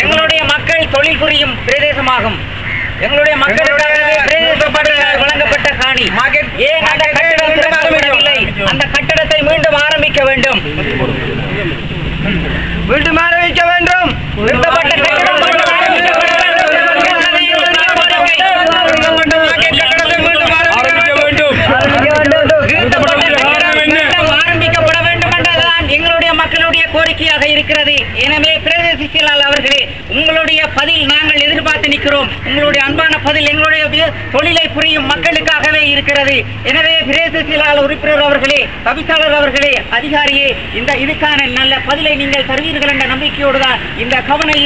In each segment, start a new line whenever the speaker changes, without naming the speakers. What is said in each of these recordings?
எங்களுடைய மக்கள் தொழில் புரியும் பிரதேசமாகும். எங்களுடைய மக்களுக்காகவே பிரதேசப்பட்டால் வழங்கப்பட்ட காணி ஏன் அந்த கட்டடம் திறக்கப்படவில்லை? அந்த கட்டடத்தை மீண்டும் ஆரம்பிக்க வேண்டும். மீண்டும் ஆரம்பிக்க வேண்டும். நிறுத்தப்பட்ட கட்டடம் ஆரம்பிக்கப்பட வேண்டும் என்றுதான் எங்களுடைய மக்களுடைய கோரிக்கையாக இருக்கிறது. எனவே பிரதேச செயலாளர் அவர்களே, உங்களுடைய பதில் நாங்கள் எதிர்பார்த்து நிற்கிறோம். உங்களுடைய அன்பான பதில் எங்களுடைய தொழிலை புரியும் மக்களுக்காகவே இருக்கிறது. எனவே பிரதேச செயலாளர் உறுப்பினர் அவர்களே, தவிசாளர் அவர்களே, அதிகாரியே, இதுக்கான நல்ல பதிலை நீங்கள் தருவீர்கள் என்ற நம்பிக்கையோடு தான் இந்த கவனை.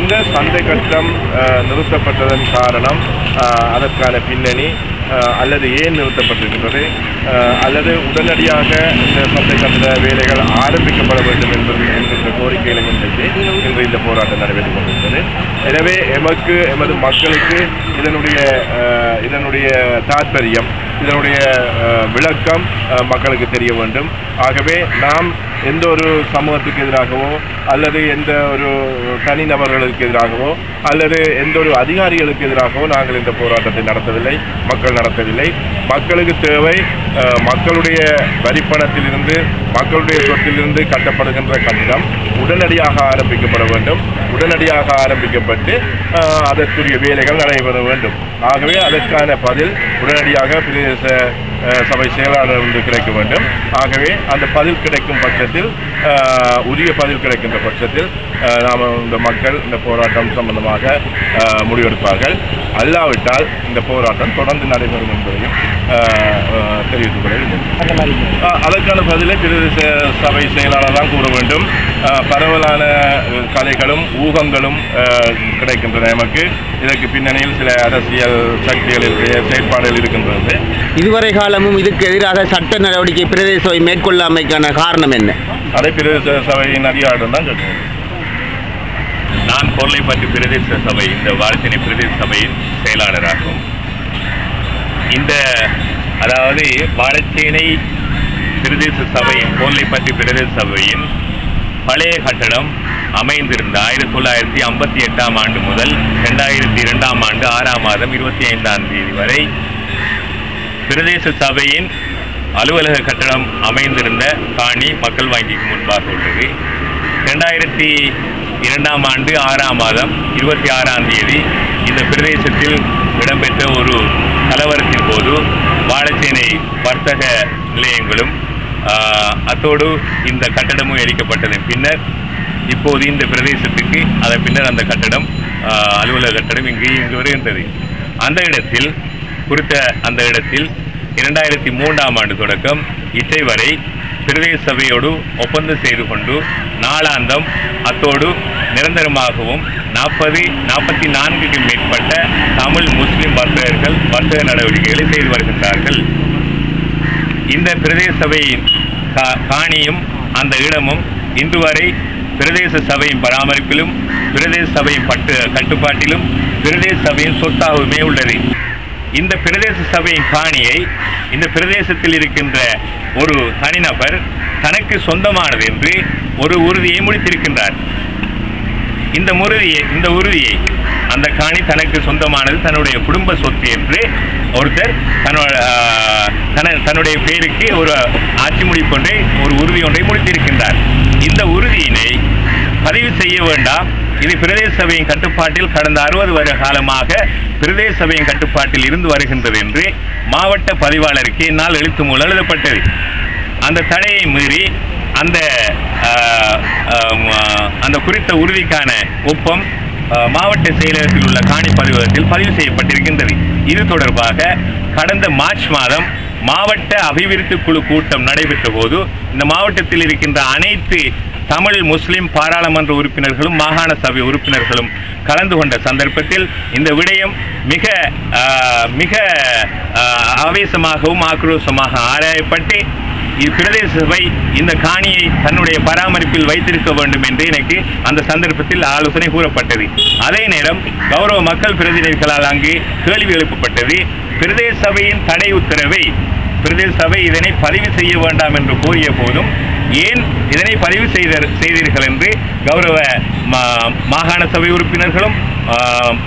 இந்த சந்தை கட்டம் நிறுத்தப்பட்டதன் காரணம், அதற்கான பின்னணி அல்லது ஏன் நிறுத்தப்பட்டிருக்கின்றது, அல்லது உடனடியாக இந்த சந்தை கட்ட வேலைகள் ஆரம்பிக்கப்பட வேண்டும் என்கின்ற கோரிக்கைகளை முன்வைத்து இன்று இந்த போராட்டம் நடைபெற்றுக் கொண்டிருக்கிறது. எனவே எமது மக்களுக்கு இதனுடைய தாற்பயம், இதனுடைய விளக்கம் மக்களுக்கு தெரிய வேண்டும். ஆகவே நாம் எந்த ஒரு சமூகத்துக்கு எதிராகவோ அல்லது எந்த ஒரு தனிநபர்களுக்கு எதிராகவோ அல்லது எந்த ஒரு அதிகாரிகளுக்கு எதிராகவோ நாங்கள் இந்த போராட்டத்தை நடத்தவில்லை, மக்கள் நடத்தவில்லை. மக்களுக்கு தேவை மக்களுடைய வரிப்பணத்திலிருந்து, மக்களுடைய சொத்திலிருந்து கட்டப்படுகின்ற கட்டிடம் உடனடியாக ஆரம்பிக்கப்பட வேண்டும். உடனடியாக ஆரம்பிக்கப்பட்டு அதற்குரிய வேலைகள் நடைபெற வேண்டும். ஆகவே அதற்கான பதில் உடனடியாக பிரதேச சபை செயலாளர் கிடைக்க வேண்டும். ஆகவே அந்த பதில் கிடைக்கும் பட்சத்தில், உரிய பதில் கிடைக்கின்ற பட்சத்தில் நாம் இந்த மக்கள் இந்த போராட்டம் சம்பந்தமாக முடிவெடுப்பார்கள். அல்லாவிட்டால் இந்த போராட்டம் தொடர்ந்து நடைபெறும் என்பதையும் தெரிவித்துக் கொள்ள. அதற்கான பதிலை பிரதேச சபை செயலாளர் தான் கூற வேண்டும். பரவலான கதைகளும் ஊகங்களும் கிடைக்கின்றன நமக்கு. இதற்கு பின்னணியில் சில அரசியல் சக்திகளினுடைய செயற்பாடுகள் இருக்கின்றது.
இதுவரை காலமும் இதுக்கு எதிராக சட்ட நடவடிக்கை பிரதேச சபை மேற்கொள்ளாமைக்கான காரணம் என்ன?
அதை பிரதேச சபையின் அதிகாரம் தான் கேட்கிறேன்.
நான் கோர்லைப்பட்டி பிரதேச சபை, இந்த வாழைச்சேனை பிரதேச சபையின் செயலாளராகும். அதாவது வாழைச்சேனை பிரதேச சபையின், கோர்லைப்பட்டி பிரதேச சபையின் பழைய கட்டடம் அமைந்திருந்த 1958ஆம் ஆண்டு முதல் 2002ஆம் ஆண்டு 6ஆம் மாதம் 25ஆம் தேதி வரை பிரதேச சபையின் அலுவலக கட்டடம் அமைந்திருந்த காணி மக்கள் வங்கிக்கு முன்பாக உள்ளது. 2002ஆம் ஆண்டு 6ஆம் மாதம் 26ஆம் தேதி இந்த பிரதேசத்தில் இடம்பெற்ற ஒரு கலவரத்தின் போது வாழைச்சேனை வர்த்தக நிலையங்களும் அத்தோடு இந்த கட்டடமும் எரிக்கப்பட்டதன் பின்னர் இப்போது இந்த பிரதேசத்துக்கு அதன் பின்னர் அந்த கட்டடம், அலுவலக கட்டடம் இங்கு வருகின்றது. அந்த இடத்தில் 2003ஆம் ஆண்டு தொடக்கம் இற்றை வரை பிரதேச சபையோடு ஒப்பந்தம் செய்து கொண்டு நாளாந்தம் அத்தோடு நிரந்தரமாகவும் 44க்கு மேற்பட்ட தமிழ் முஸ்லிம் வர்த்தகர்கள் வர்த்தக நடவடிக்கைகளை செய்து வருகின்றார்கள். இந்த பிரதேச சபையின் காணியும் அந்த இடமும் இன்று வரை பிரதேச சபையின் பராமரிப்பிலும் பிரதேச சபையின் கட்டுப்பாட்டிலும் பிரதேச சபையின் சொத்தாகவுமே உள்ளது. இந்த பிரதேச சபையின் காணியை இந்த பிரதேசத்தில் இருக்கின்ற ஒரு தனிநபர் தனக்கு சொந்தமானது என்று ஒரு உறுதியை முடித்திருக்கின்றார். இந்த உறுதியை அந்த காணி தனக்கு சொந்தமானது, தன்னுடைய குடும்ப சொத்து என்று ஒருத்தர் தன்னுடைய பேருக்கு ஒரு ஆட்சி முடிப்பொன்றை, ஒரு உறுதி ஒன்றை முடித்திருக்கின்றார். இந்த உறுதியினை பதிவு செய்ய வேண்டாம், இது பிரதேச சபையின் கட்டுப்பாட்டில் கடந்த 60 வருட காலமாக பிரதேச சபையின் கட்டுப்பாட்டில் இருந்து வருகின்றது என்று மாவட்ட பதிவாளருக்கு என்னால் எழுத்து மூலம் எழுதப்பட்டது. அந்த தடையை மீறி அந்த குறித்த உறுதிக்கான ஒப்பம் மாவட்ட செயலகத்தில் உள்ள காணி பதிவகத்தில் பதிவு செய்யப்பட்டிருக்கின்றது. இது தொடர்பாக கடந்த மார்ச் மாதம் மாவட்ட அபிவிருத்தி குழு கூட்டம் நடைபெற்ற போது இந்த மாவட்டத்தில் இருக்கின்ற அனைத்து தமிழ் முஸ்லிம் பாராளுமன்ற உறுப்பினர்களும் மாகாண சபை உறுப்பினர்களும் கலந்து கொண்ட சந்தர்ப்பத்தில் இந்த விடயம் மிக மிக ஆவேசமாகவும் ஆக்ரோஷமாக ஆராயப்பட்டு பிரதேச சபை இந்த காணியை தன்னுடைய பராமரிப்பில் வைத்திருக்க வேண்டும் என்று எனக்கு அந்த சந்தர்ப்பத்தில் ஆலோசனை கூறப்பட்டது. அதே நேரம் கௌரவ மக்கள் பிரதிநிதிகளால் அங்கு கேள்வி எழுப்பப்பட்டது. பிரதேச சபையின் தடை உத்தரவை பிரதேச சபை இதனை பதிவு செய்ய வேண்டாம் என்று கூறிய போதும் ஏன் இதனை பதிவு செய்தீர்கள் என்று கௌரவ மாகாண சபை உறுப்பினர்களும்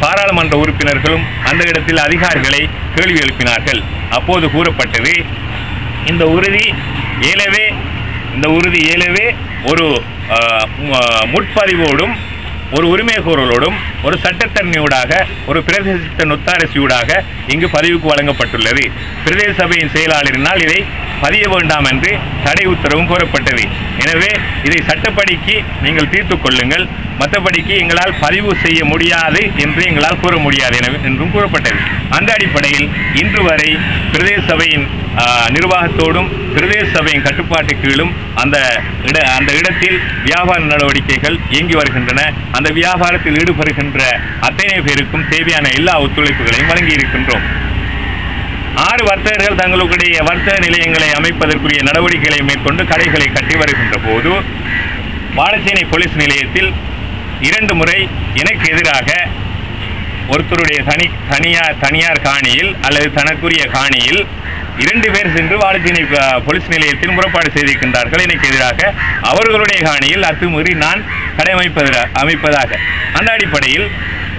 பாராளுமன்ற உறுப்பினர்களும் அந்த இடத்தில் அதிகாரிகளை கேள்வி எழுப்பினார்கள். அப்போது கூறப்பட்டது இந்த உறுதி ஏலவே ஒரு முற்பதிவோடும் ஒரு உரிமை கோரலோடும் ஒரு சட்டத்தரணியூடாக ஒரு பிரதேச நொத்தாரசியூடாக இங்கு பதிவுக்கு வழங்கப்பட்டுள்ளது. பிரதேச சபையின் செயலாளரினால் இதை பதிய வேண்டாம் என்று தடை உத்தரவும் கோரப்பட்டது. எனவே இதை சட்டப்படிக்கு நீங்கள் தீர்த்து கொள்ளுங்கள், மற்றபடிக்கு எங்களால் பதிவு செய்ய முடியாது என்று எங்களால் கூற முடியாது என்றும் கூறப்பட்டது. அந்த அடிப்படையில் இன்று வரை பிரதேச சபையின் நிர்வாகத்தோடும் பிரதேச சபையின் கட்டுப்பாட்டு கீழும் அந்த இடத்தில் வியாபார நடவடிக்கைகள் இயங்கி வருகின்றன. அந்த வியாபாரத்தில் ஈடுபடுகின்ற அத்தனை பேருக்கும் தேவையான எல்லா ஒத்துழைப்புகளையும் வழங்கி இருக்கின்றோம். 6 வர்த்தகர்கள் தங்களுடைய வர்த்தக நிலையங்களை அமைப்பதற்குரிய நடவடிக்கைகளை மேற்கொண்டு கடைகளை கட்டி வருகின்ற போது வாழைச்சேனை போலீஸ் நிலையத்தில் 2 முறை எனக்கு எதிராக ஒருத்தருடைய தனியார் காணியில் அல்லது தனக்குரிய காணியில் 2 பேர் சென்று வாழைச்சேனை போலீஸ் நிலையத்தில் முறைப்பாடு செய்திருக்கின்றார்கள். எனக்கு எதிராக அவர்களுடைய காணியில் அத்துமீறி நான் கடை அமைப்பதாக. அந்த அடிப்படையில்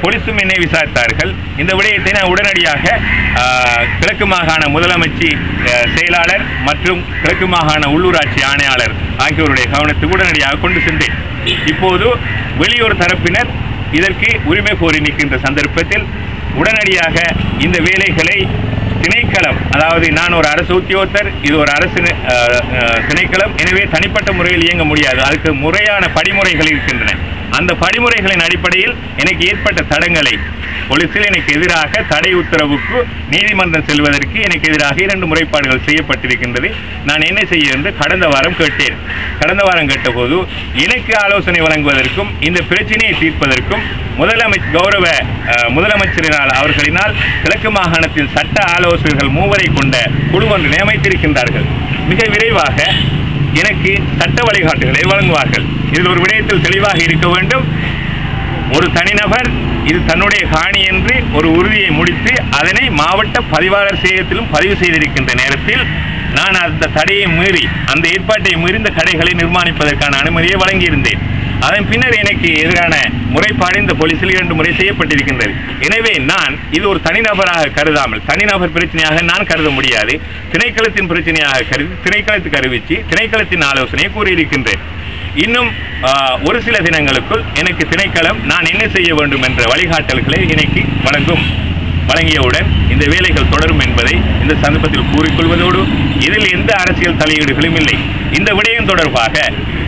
போலீஸும் என்னை விசாரித்தார்கள். இந்த விடயத்தை நான் உடனடியாக கிழக்கு மாகாண முதலமைச்சு செயலாளர் மற்றும் கிழக்கு மாகாண உள்ளூராட்சி ஆணையாளர் ஆகியோருடைய கவனத்துக்கு உடனடியாக கொண்டு சென்றேன். இப்போது வெளியூர் தரப்பினர் இதற்கு உரிமை கோரி நிற்கின்ற சந்தர்ப்பத்தில் உடனடியாக இந்த வேலைகளை திணைக்களம், அதாவது நான் ஒரு அரசு உத்தியோகத்தர், இது ஒரு அரசு திணைக்களம், எனவே தனிப்பட்ட முறையில் இயங்க முடியாது. அதுக்கு முறையான படிமுறைகள் இருக்கின்றன. அந்த படிமுறைகளின் அடிப்படையில் எனக்கு ஏற்பட்ட தடங்களை போலீசில் எனக்கு எதிராக தடை உத்தரவுக்கு நீதிமன்றம் செல்வதற்கு எனக்கு எதிராக 2 முறைப்பாடுகள் செய்யப்பட்டிருக்கின்றது. நான் என்ன செய்ய என்று கடந்த வாரம் கேட்டேன். கடந்த வாரம் கேட்டபோது எனக்கு ஆலோசனை வழங்குவதற்கும் இந்த பிரச்சனையை தீர்ப்பதற்கும் கௌரவ முதலமைச்சரினால் அவர்களினால் கிழக்கு மாகாணத்தில் சட்ட ஆலோசகர்கள் 3 கொண்ட குழு ஒன்று நியமித்திருக்கின்றார்கள். மிக விரைவாக எனக்கு சட்ட வழிகாட்டுகளை வழங்குவார்கள். இதில் ஒரு விடயத்தில் தெளிவாக இருக்க வேண்டும். ஒரு தனிநபர் இது தன்னுடைய காணி என்று ஒரு உறுதியை முடித்து அதனை மாவட்ட பதிவாளர் சேகத்திலும் பதிவு செய்திருக்கின்ற நேரத்தில் நான் அந்த தடையை மீறி, அந்த ஏற்பாட்டை மீறி இந்த கடைகளை நிர்மாணிப்பதற்கான அனுமதியை வழங்கியிருந்தேன். அதன் பின்னர் எனக்கு எதிரான முறைப்பாடு இந்த போலீசில் 2 முறை செய்யப்பட்டிருக்கின்றது. எனவே நான் இது ஒரு தனிநபராக கருதாமல், தனிநபர் பிரச்சனையாக நான் கருத முடியாது, திணைக்களத்தின் பிரச்சனையாக கருதி திணைக்களத்துக்கு அறிவித்து திணைக்களத்தின் ஆலோசனையை கூறியிருக்கின்றேன். இன்னும் ஒரு சில தினங்களுக்குள் எனக்கு திணைக்களம் நான் என்ன செய்ய வேண்டும் என்ற வழிகாட்டல்களை எனக்கு வழங்கியவுடன் இந்த வேலைகள் தொடரும் என்பதை இந்த சந்தர்ப்பத்தில் கூறிக்கொள்வதோடு இதில் எந்த அரசியல் தலையீடுகளும் இல்லை. இந்த விடயம் தொடர்பாக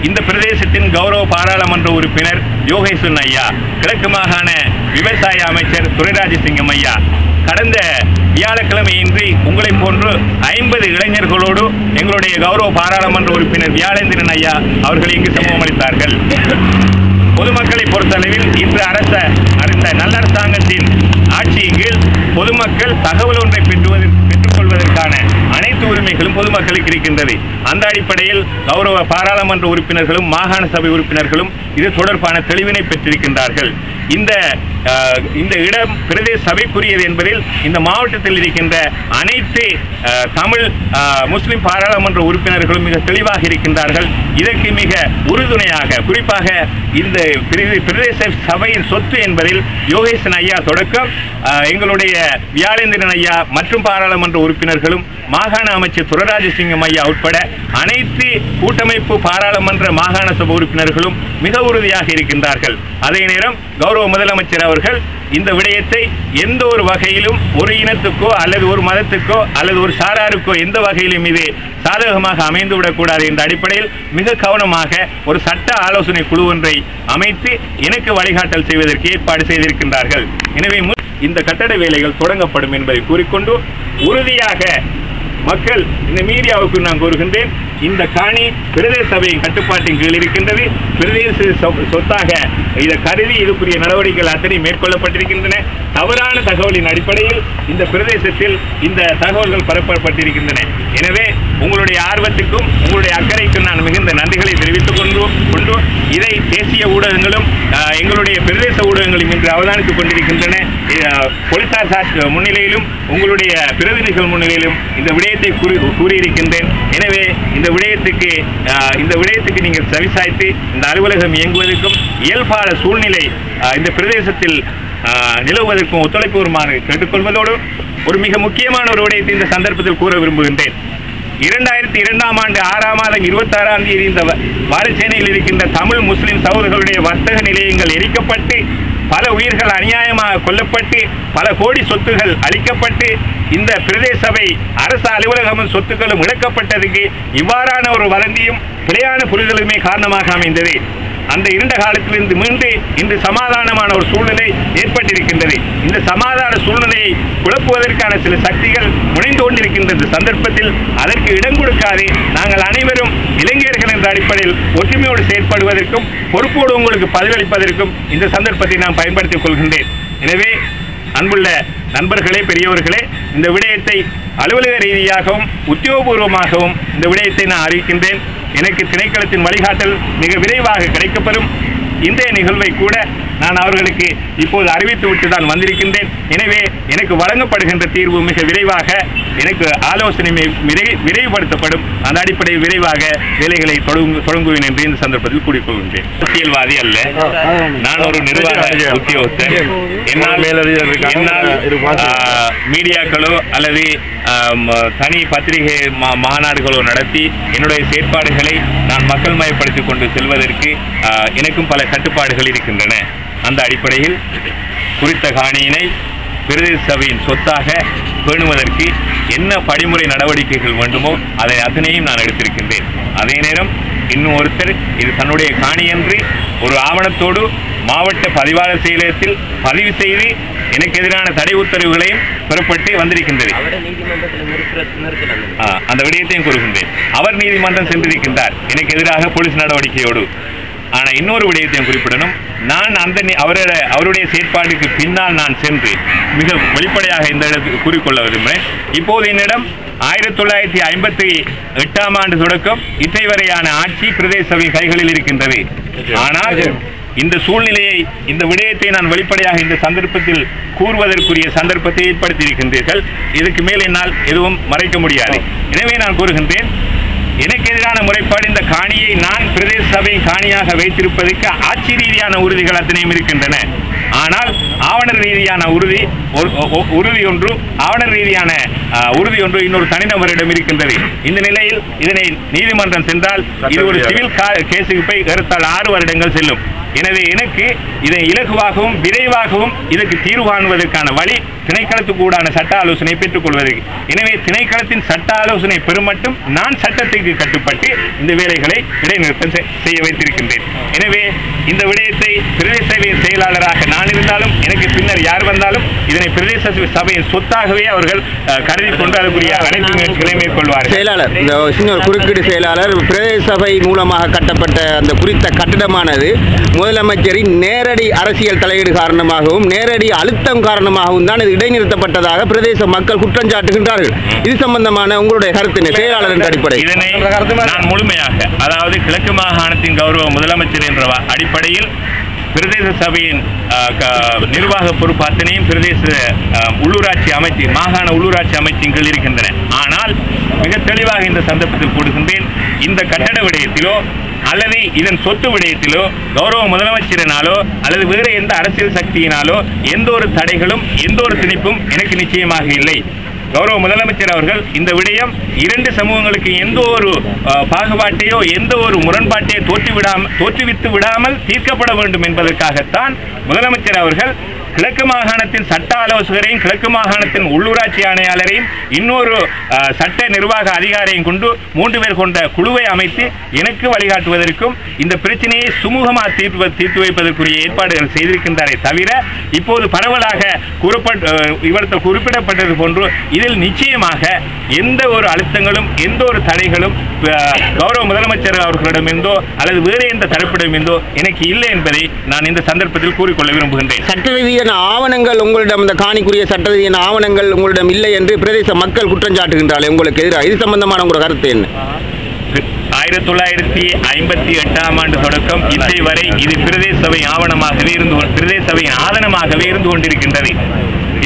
இந்த பிரதேசத்தின் கௌரவ பாராளுமன்ற உறுப்பினர் யோகேஸ்வரன் ஐயா, கிழக்கு மாகாண விவசாய அமைச்சர் துரைராஜசிங்கம் ஐயா கடந்த வியாழக்கிழமையின்றி உங்களை போன்று 50 இளைஞர்களோடு எங்களுடைய கௌரவ பாராளுமன்ற உறுப்பினர் வியாழேந்திரன் ஐயா அவர்கள் இங்கு சமூகம் அளித்தார்கள். பொதுமக்களை பொறுத்தளவில் இன்று அறிந்த நல்லரசாங்கத்தின் ஆட்சியின் கீழ் பொதுமக்கள் தகவல் ஒன்றை பெற்றுக்கொள்வதற்கான அனைத்து உரிமைகளும் பொதுமக்களுக்கு இருக்கின்றது. அந்த அடிப்படையில் கௌரவ பாராளுமன்ற உறுப்பினர்களும் மாகாண சபை உறுப்பினர்களும் இது தொடர்பான தெளிவினை பெற்றிருக்கின்றார்கள். இந்த இடம் பிரதேச சபைக்குரியது என்பதில் இந்த மாவட்டத்தில் இருக்கின்ற அனைத்து தமிழ் முஸ்லிம் பாராளுமன்ற உறுப்பினர்களும் மிக தெளிவாக இருக்கின்றார்கள். இதற்கு மிக உறுதுணையாக, குறிப்பாக இந்த பிரதேச சபையின் சொத்து என்பதில் யோகேசன் ஐயா தொடக்கம் எங்களுடைய வியாழேந்திரன் ஐயா மற்றும் பாராளுமன்ற உறுப்பினர்களும் மாகாண அமைச்சர் துரைராஜசிங்கம் ஐயா உட்பட அனைத்து கூட்டமைப்பு பாராளுமன்ற மாகாண சபை உறுப்பினர்களும் மிக உறுதியாக இருக்கின்றார்கள். அதே நேரம் கௌரவ முதலமைச்சர் அவர்கள் இந்த விடயத்தை எந்த ஒரு வகையிலும் ஒரு இனத்துக்கோ அல்லது ஒரு மதத்துக்கோ அல்லது ஒரு சாராருக்கோ எந்த வகையிலும் இது சாதகமாக அமைந்துவிடக்கூடாது என்ற அடிப்படையில் மிக கவனமாக ஒரு சட்ட ஆலோசனை குழு ஒன்றை அமைத்து எனக்கு வழிகாட்டல் செய்வதற்கு ஏற்பாடு செய்திருக்கின்றார்கள். எனவே இந்த கட்டட வேலைகள் தொடங்கப்படும் என்பதை கூறிக்கொண்டு உறுதியாக மக்கள் இந்த மீடியாவுக்கு நான் கூறுகின்றேன், இந்த காணி பிரதேச சபையின் கட்டுப்பாட்டின் கீழ் இருக்கின்றது. பிரதேச சொத்தாக இதை கருதி இதுக்குரிய நடவடிக்கைகள் அத்தனை மேற்கொள்ளப்பட்டிருக்கின்றன. தவறான தகவலின் அடிப்படையில் இந்த பிரதேசத்தில் இந்த தகவல்கள் பரப்பப்பட்டிருக்கின்றன. எனவே உங்களுடைய ஆர்வத்துக்கும் உங்களுடைய அக்கறைக்கும் நான் மிகுந்த நன்றிகளை தெரிவித்துக் கொண்டு இதை தேசிய ஊடகங்களும் எங்களுடைய பிரதேச ஊடகங்களும் இன்று அவதானித்துக் கொண்டிருக்கின்றன. போலீசார் முன்னிலையிலும் உங்களுடைய பிரதிநிதிகள் முன்னிலையிலும் இந்த விடயத்தை கூறியிருக்கின்றேன். எனவே இந்த விடயத்துக்கு நீங்கள் செவிசாய்த்து இந்த அலுவலகம் இயங்குவதற்கும் இயல்பான சூழ்நிலை இந்த பிரதேசத்தில் நிலவுவதற்கும் ஒத்துழைப்பு வருமாறு கேட்டுக்கொள்வதோடு ஒரு மிக முக்கியமான ஒரு விடயத்தை இந்த சந்தர்ப்பத்தில் கூற விரும்புகின்றேன். 2002ஆம் ஆண்டு 6ஆம் மாதம் 26ஆம் தேதி இந்த வாழைச்சேனையில் இருக்கின்ற தமிழ் முஸ்லிம் சகோதரர்களுடைய வர்த்தக நிலையங்கள் எரிக்கப்பட்டு பல உயிர்கள் அநியாயமாக கொல்லப்பட்டு பல கோடி சொத்துகள் அளிக்கப்பட்டு இந்த பிரதேச சபை அரசு அலுவலகமும் சொத்துக்களும் இழக்கப்பட்டதுக்கு இவ்வாறான ஒரு வதந்தியும் பிழையான புரிதலுமே காரணமாக அமைந்தது. அந்த இருண்ட காலத்திலிருந்து மீண்டு இன்று சமாதானமான ஒரு சூழ்நிலை ஏற்பட்டிருக்கின்றது. இந்த சமாதான சூழ்நிலையை குழப்புவதற்கான சில சக்திகள் முனைந்து கொண்டிருக்கின்ற இந்த சந்தர்ப்பத்தில் அதற்கு இடம் கொடுக்காது நாங்கள் அனைவரும் இளைஞர்கள் என்ற அடிப்படையில் ஒற்றுமையோடு செயற்படுவதற்கும் பொறுப்போடு உங்களுக்கு பதிலளிப்பதற்கும் இந்த சந்தர்ப்பத்தை நான் பயன்படுத்திக் கொள்கின்றேன். எனவே அன்புள்ள நண்பர்களே, பெரியவர்களே, இந்த விடயத்தை அலுவலக ரீதியாகவும் உத்தியோகபூர்வமாகவும் இந்த விடயத்தை நான் அறிவிக்கின்றேன். எனக்கு திணைக்களத்தின் வழிகாட்டல் மிக விரைவாக கிடைக்கப்பெறும். இன்றைய நிகழ்வை கூட நான் அவர்களுக்கு இப்போது அறிவித்து விட்டு தான் வந்திருக்கின்றேன். எனவே எனக்கு வழங்கப்படுகின்ற தீர்வு மிக விரைவாக எனக்கு ஆலோசனை விரைவுபடுத்தப்படும். அந்த அடிப்படையில் விரைவாக வேலைகளை தொடங்குவேன் என்று இந்த சந்தர்ப்பத்தில் கூறிக்கொள்கின்றேன். அரசியல்வாதி அல்ல, நான் ஒரு நிர்வாக உத்தியோகத்தர். என்னால் மீடியாக்களோ அல்லது தனி பத்திரிகை மாநாடுகளோ நடத்தி என்னுடைய செயற்பாடுகளை நான் மக்கள் மயப்படுத்திக் கொண்டு செல்வதற்கு எனக்கும் பல கட்டுப்பாடுகள் இருக்கின்றன. அந்த அடிப்படையில் குறித்த காணியினை பிரதேச சபையின் சொத்தாக பேணுவதற்கு என்ன படிமுறை நடவடிக்கைகள் வேண்டுமோ அதை அத்தனையும் நான் எடுத்திருக்கின்றேன். அதே நேரம் இன்னும் ஒருத்தர் இது தன்னுடைய காணி என்று ஒரு ஆவணத்தோடு மாவட்ட பதிவாளர் செயலகத்தில் பதிவு செய்து எனக்கு எதிரான தடை உத்தரவுகளையும் பெறப்பட்டு வந்திருக்கின்றது. அந்த விடயத்தையும் கூறுகின்றேன். அவர் நீதிமன்றம் சென்றிருக்கின்றார் எனக்கு எதிராக போலீஸ் நடவடிக்கையோடு. ஆனால் இன்னொரு விடயத்தையும் குறிப்பிடணும். நான் அவருடைய செயற்பாட்டுக்கு பின்னால் நான் சென்று மிக வெளிப்படையாக இந்த இடத்துக்கு கூறிக்கொள்ள விரும்புகிறேன். இப்போது என்னிடம் 1958ஆம் ஆண்டு தொடக்கம் இற்றை வரையான ஆட்சி பிரதேச சபையின் கைகளில் இருக்கின்றது. ஆனால் இந்த சூழ்நிலையை இந்த விடயத்தை நான் வெளிப்படையாக இந்த சந்தர்ப்பத்தில் கூறுவதற்குரிய சந்தர்ப்பத்தை ஏற்படுத்தியிருக்கின்றீர்கள். இதுக்கு மேல் என்னால் எதுவும் மறைக்க முடியாது. எனவே நான் கூறுகின்றேன், எனக்கு எதிரான முறைப்பாடு இந்த காணியை நான் பிரதேச சபையின் காணியாக வைத்திருப்பதற்கு ஆட்சி ரீதியான உறுதிகள் அத்தனையும் இருக்கின்றன. ஆனால் ஆவணர் ரீதியான உறுதி ஒன்று இன்னொரு தனிநபரிடம் இருக்கின்றது. இந்த நிலையில் இதனை நீதிமன்றம் சென்றால் இது ஒரு சிவில் கேஸுக்கு போய் கருத்தால் 6 வருடங்கள் செல்லும். எனவே எனக்கு இதை இலகுவாகவும் விரைவாகவும் இதற்கு தீர்வு காணுவதற்கான வழி திணைக்களத்துக்கு கூடான சட்ட ஆலோசனை பெற்றுக் கொள்வதற்கு. எனவே திணைக்களத்தின் சட்ட ஆலோசனை பெறும் மட்டும் நான் சட்டத்திற்கு கட்டுப்பட்டு இந்த வேலைகளை இடைநிறுத்தம் செய்ய வைத்திருக்கின்றேன். எனவே இந்த விடயத்தை பிரதேச சபையின் செயலாளராக நான் இருந்தாலும் எனக்கு பின்னர் யார் வந்தாலும் இதனை பிரதேச சபையின் சொத்தாகவே அவர்கள் கருதி கொண்டு அதற்குரிய அனைத்து முயற்சிகளையும் மேற்கொள்வார்கள்.
செயலாளர், இந்த சின்ன குறுக்கீடு செயலாளர், பிரதேச சபை மூலமாக கட்டப்பட்ட அந்த குறித்த கட்டிடமானது முதலமைச்சரின் நேரடி அரசியல் தலையீடு காரணமாகவும் நேரடி அழுத்தம் காரணமாகவும் தான் இது இடைநிறுத்தப்பட்டதாக பிரதேச மக்கள் குற்றம் சாட்டுகின்றார்கள். இது சம்பந்தமான உங்களுடைய கருத்து செயலாளரின் அடிப்படை?
இதனை நான் முழுமையாக, அதாவது கிழக்கு மாகாணத்தின் கௌரவ முதலமைச்சர் என்ற அடிப்படையில் பிரதேச சபையின் நிர்வாக பொறுப்பு அத்தனையும் பிரதேச உள்ளூராட்சி அமைச்சு, மாகாண உள்ளூராட்சி அமைச்சின் கீழ் இருக்கின்றன. ஆனால் மிக தெளிவாக இந்த சந்தர்ப்பத்தில் கூறுகின்றேன், இந்த கட்டட விடயத்திலோ அல்லது இதன் சொத்து விடயத்திலோ கௌரவ முதலமைச்சரினாலோ அல்லது வேறு எந்த அரசியல் சக்தியினாலோ எந்த ஒரு தடைகளும் எந்த ஒரு திணிப்பும் எனக்கு நிச்சயமாக இல்லை. கௌரவ முதலமைச்சர் அவர்கள் இந்த விடயம் 2 சமூகங்களுக்கு எந்த ஒரு பாகுபாட்டையோ எந்த ஒரு முரண்பாட்டையோ தோற்றுவித்து விடாமல் தீர்க்கப்பட வேண்டும் என்பதற்காகத்தான் முதலமைச்சர் அவர்கள் கிழக்கு மாகாணத்தின் சட்ட ஆலோசகரையும் கிழக்கு மாகாணத்தின் உள்ளூராட்சி ஆணையாளரையும் இன்னொரு சட்ட நிர்வாக அதிகாரியும் கொண்டு 3 பேர் கொண்ட குழுவை அமைத்து எனக்கு வழிகாட்டுவதற்கும் இந்த பிரச்சனையை சுமூகமாக தீர்த்து வைப்பதற்குரிய ஏற்பாடுகள் செய்திருக்கின்றாரே தவிர இப்போது பரவலாக குறிப்பிடப்பட்டது போன்று இதில் நிச்சயமாக எந்த ஒரு அழுத்தங்களும் எந்த ஒரு தடைகளும் கௌரவ முதலமைச்சர் அவர்களிடமிருந்தோ அல்லது வேறு எந்த தரப்பிடமிருந்தோ எனக்கு இல்லை என்பதை நான் இந்த சந்தர்ப்பத்தில் கூறிக்கொள்ள விரும்புகின்றேன்.
சட்ட ரீதியான ஆவணங்கள் உங்களிடம், இந்த காணிக்குரிய சட்ட ரீதியான ஆவணங்கள் உங்களிடம் இல்லை என்று பிரதேச மக்கள் குற்றம் சாட்டுகின்றார்கள் உங்களுக்கு எதிராக. இது சம்பந்தமான உங்களோட கருத்து என்ன?
1958ஆம் ஆண்டு தொடக்கம் இன்றை வரை இது பிரதேச சபை ஆவணமாகவே பிரதேச சபையின் ஆதனமாகவே இருந்து கொண்டிருக்கின்றது.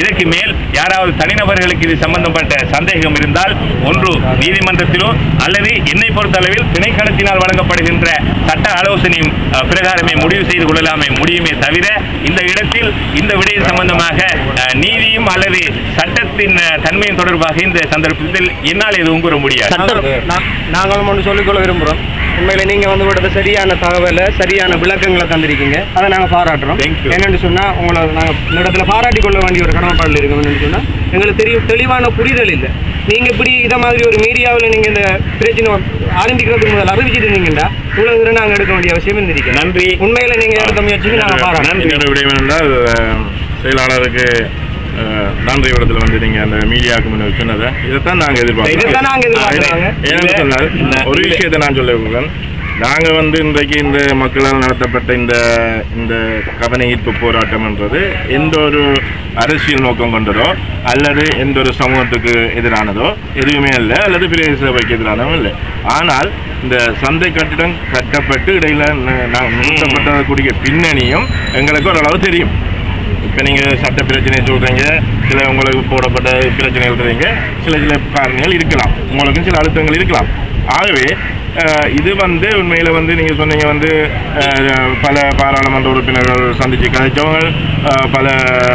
இதற்கு மேல் யாராவது தனிநபர்களுக்கு இது சம்பந்தப்பட்ட சந்தேகம் இருந்தால் ஒன்று நீதிமன்றத்திலோ அல்லது என்னை பொறுத்தளவில் திணைக்களத்தினால் வழங்கப்படுகின்ற சட்ட ஆலோசனையும் பிரகாரமே முடிவு செய்து கொள்ளலாமே முடியுமே தவிர இந்த இடத்தில் இந்த விடயம் சம்பந்தமாக நீதியும் அல்லது சட்டத்தின் தன்மையின் தொடர்பாக இந்த சந்தர்ப்பத்தில் என்னால் எதுவும் கூற முடியாது.
நாங்களும் ஒன்று சொல்லிக்கொள்ள விரும்புகிறோம். உண்மையில் நீங்கள் வந்து விட சரியான தகவலை சரியான விளக்கங்களை தந்திருக்கீங்க. அதை நாங்கள் பாராட்டுறோம். என்னென்னு சொன்னால் உங்களை நாங்கள் இந்த இடத்துல பாராட்டி கொள்ள வேண்டிய ஒரு கடமைப்பாடில் இருக்கோம். என்னென்னு சொன்னால் எங்களுக்கு தெரியும் தெளிவான புரிதல் இல்லை. நீங்கள் இப்படி இதை மாதிரி ஒரு மீடியாவில் நீங்கள் இந்த பிரச்சனை ஆரம்பிக்கிறதுக்கு முதல் அறிவிச்சிட்டு இருந்தீங்கன்னா இவ்வளோ தூரம் நாங்கள் எடுக்க வேண்டிய அவசியம் இருந்திருக்கேன். நன்றி. உண்மையில் நீங்கள் எடுத்த முயற்சிக்கு நாங்கள் பாராட்டுறோம்.
விடயம் என்றால் செயலாளருக்கு நன்றி இடத்துல வந்து நீங்க அந்த மீடியாவுக்கு முன்ன சொன்னதை இதைத்தான் நாங்கள் எதிர்பார்க்கிறோம். ஏன்னு சொன்னால் ஒரு விஷயத்தை நான் சொல்ல விரும்புகிறேன். நாங்கள் வந்து இன்றைக்கு இந்த மக்களால் நடத்தப்பட்ட இந்த கவன ஈர்ப்பு போராட்டம்ன்றது எந்த ஒரு அரசியல் நோக்கம் கொண்டதோ அல்லது எந்த ஒரு சமூகத்துக்கு எதிரானதோ எதுவுமே இல்லை, அல்லது பிரதேச சபைக்கு எதிரானதும் இல்லை. ஆனால் இந்த சந்தை கட்டிடம் கட்டப்பட்டு இடையில நிறுத்தப்பட்டக்கூடிய பின்னணியும் எங்களுக்கு ஓரளவு தெரியும். இப்போ நீங்கள் சட்ட பிரச்சனை சொல்கிறீங்க, சில உங்களுக்கு போடப்பட்ட பிரச்சனைகள் சொல்கிறீங்க, சில காரணங்கள் இருக்கலாம், உங்களுக்கும் சில அழுத்தங்கள் இருக்கலாம். ஆகவே இது வந்து உண்மையில் வந்து நீங்கள் சொன்னீங்க வந்து பல பாராளுமன்ற உறுப்பினர்கள் சந்தித்து கதைச்சவங்க, பல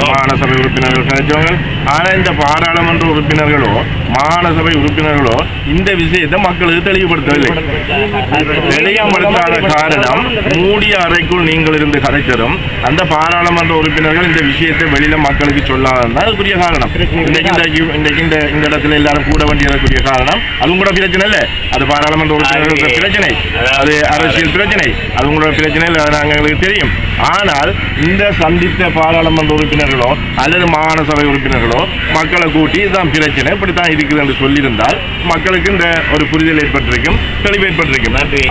மாகாண சபை உறுப்பினர்கள் கதைச்சவங்க. ஆனால் இந்த பாராளுமன்ற உறுப்பினர்களோ மாகாண சபை உறுப்பினர்களோ இந்த விஷயத்தை மக்களுக்கு தெளிவுபடுத்தவில்லை. தெளிவுபடுத்தாத காரணம் மூடிய அறைக்குள் நீங்கள் இருந்து கதைச்சதும் அந்த பாராளுமன்ற உறுப்பினர்கள் இந்த விஷயத்தை வெளியில மக்களுக்கு சொல்லாதான் அதுக்குரிய காரணம். இன்றைக்கு இந்த இடத்துல எல்லாரும் கூட வேண்டியதற்குரிய காரணம் அதுவும் கூட பிரச்சனை இல்லை. அது பாராளுமன்ற உறுப்பினர்கள் பிரச்சனை, அது அரசியல் பிரச்சனை, அது உங்களோட பிரச்சனை இல்லை, அது எங்களுக்கு தெரியும். ஆனால் இந்த சந்தித்த பாராளுமன்ற உறுப்பினர்களோ அல்லது மாகாண சபை உறுப்பினர்களோ மக்களை கூட்டி இதுதான் பிரச்சனை இப்படித்தான் இருக்குது என்று சொல்லியிருந்தால் மக்களுக்கு இந்த ஒரு புரிதல் ஏற்பட்டிருக்கும், தெளிவு ஏற்பட்டிருக்கும். நன்றி.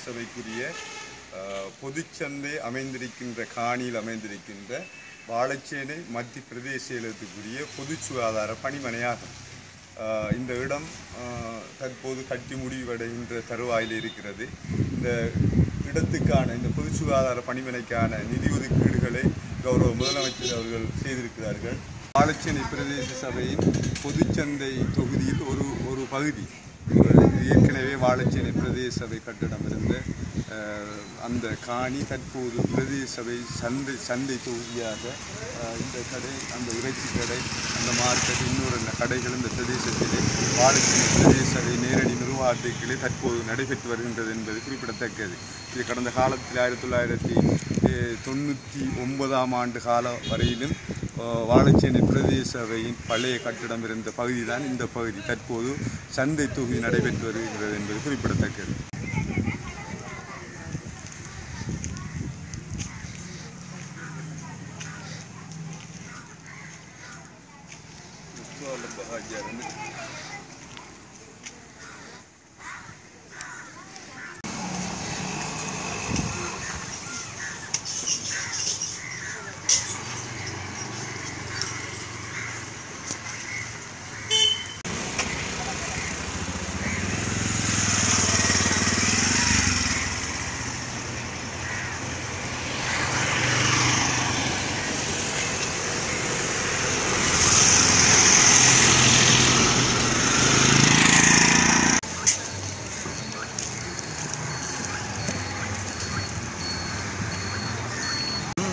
சபைக்குரிய பொதுச்சந்தை அமைந்திருக்கின்ற காணியில் அமைந்திருக்கின்ற வாழைச்சேனை மத்திய பிரதேச செயலகத்துக்குரிய பொது சுகாதார பணிமனையாகும். இந்த இடம் தற்போது கட்டி முடிவடைகின்ற தருவாயில் இருக்கிறது. இந்த இடத்துக்கான இந்த பொது சுகாதார பணிமனைக்கான நிதி ஒதுக்கீடுகளை கௌரவ முதலமைச்சர் அவர்கள் செய்திருக்கிறார்கள். வாழைச்சேனை பிரதேச சபையின் பொதுச்சந்தை தொகுதியில் ஒரு பகுதி ஏற்கனவே வாழைச்சேனை பிரதேச சபை கட்டிடம் இருந்த அந்த காணி தற்போது பிரதேச சபை சந்தை தொகுதியாக இந்த கடை, அந்த இறைச்சி கடை, அந்த மார்க்கெட், இன்னொரு கடைகள் இந்த பிரதேசத்திலே வாழைச்சேனை பிரதேச சபை நேரடி நிர்வாகத்திலே தற்போது நடைபெற்று வருகின்றது என்பது குறிப்பிடத்தக்கது. இது கடந்த காலத்தில் 1999ஆம் ஆண்டு கால வரையிலும் வாழைச்சேனை பிரதேச சபையின் பழைய கட்டிடம் இருந்த பகுதி தான் இந்த பகுதி. தற்போது சந்தை தொகுதி நடைபெற்று வருகிறது என்பது குறிப்பிடத்தக்கது.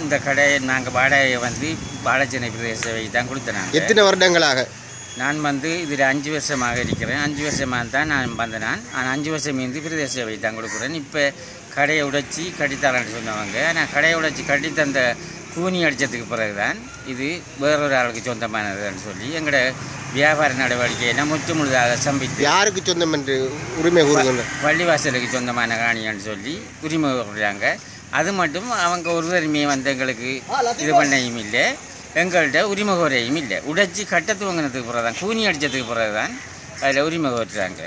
இந்த கடையை நாங்கள் வாடகையை வந்து வாழைச்சேனை பிரதேச சபை தான் கொடுத்தேன்.
எத்தனை வருடங்களாக?
நான் வந்து இதில் 5 வருஷமாக இருக்கிறேன். 5 வருஷமாக தான் நான் வந்தேன். ஆனால் 5 வருஷம் இருந்து பிரதேச சபை தான் கொடுக்குறேன். இப்போ கடையை உடைச்சி கட்டித்தரேன்னு சொன்னவங்க, நான் கடையை உடைச்சி கட்டி தந்த கூனி அடித்ததுக்கு பிறகு தான் இது வேறொரு ஆளுக்கு சொந்தமானதுன்னு சொல்லி எங்களோட வியாபார நடவடிக்கையை முற்று முழுதாக சம்பித்து
யாருக்கு சொந்தம் என்று உரிமை கூறுகின்ற
பள்ளிவாசலுக்கு சொந்தமான காணின்னு சொல்லி உரிமை கூறுறாங்க. அது மட்டும் அவங்க ஒரு உரிமையை வந்து எங்களுக்கு இது பண்ணையும் இல்லை, எங்கள்கிட்ட உரிமை கோரையும் இல்லை. உடைச்சி கட்ட துவங்கினதுக்கு பிறகு தான், கூனி அடித்ததுக்கு பிறகு தான் அதில் உரிமை கோருறாங்க.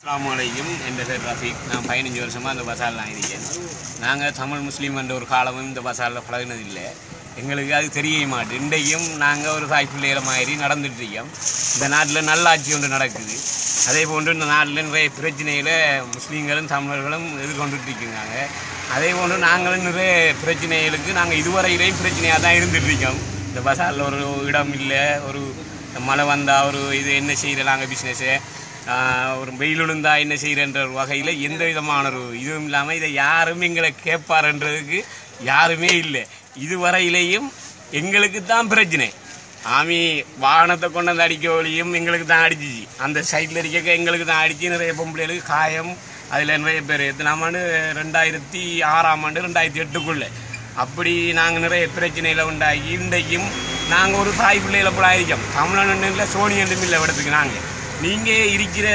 அஸ்ஸலாமு என் பேர் ரஃபீக். நான் 15 வருஷமாக இந்த பசாரில் இருக்கேன். நாங்கள் தமிழ் முஸ்லீம் என்ற ஒரு காலமும் இந்த பசாரில் பழகினதில்லை. எங்களுக்கு அது தெரிய மாட்டேன். இன்றைக்கும் நாங்கள் ஒரு தாய் பிள்ளைகளை மாதிரி நடந்துட்டுருக்கோம். இந்த நாட்டில் நல்லாட்சி ஒன்று நடக்குது. அதே போன்று இந்த நாட்டில் நிறைய பிரச்சனைகளை முஸ்லீம்களும் தமிழர்களும் எதிர்கொண்டுட்டுருக்காங்க. அதே போன்று நாங்களும் நிறைய பிரச்சனைகளுக்கு நாங்கள் இதுவரையிலையும் பிரச்சனையாக தான் இருந்துகிட்ருக்கோம். இந்த பசாரில் ஒரு இடம் இல்லை, ஒரு மழை வந்தால் ஒரு இது என்ன செய்கிற நாங்கள் பிஸ்னஸ்ஸு, ஒரு வெயில் விழுந்தா என்ன செய்கிறன்ற ஒரு வகையில் எந்த விதமான ஒரு இதுவும் இல்லாமல் இதை யாரும் எங்களை கேட்பாருன்றதுக்கு யாருமே இல்லை. இதுவரையிலையும் எங்களுக்கு தான் பிரச்சனை. ஆமி வாகனத்தை கொண்டு வந்து அடிக்க ஒழியும் எங்களுக்கு தான் அடிச்சிச்சு. அந்த சைடில் இருக்க எங்களுக்கு தான் அடித்து நிறைய பொம்பளைகளுக்கு காயம். அதில் நிறைய பேர் எத்தனாம் ஆண்டு 2006 2008 அப்படி நாங்கள் நிறைய பிரச்சனையில் உண்டாகி இன்றைக்கும் நாங்கள் ஒரு தாய் பிள்ளைகளை போல இருக்கோம். தமிழன் இல்லை, சோனியன்றும் இல்லை இடத்துக்கு. நாங்கள் நீங்கள் இருக்கிற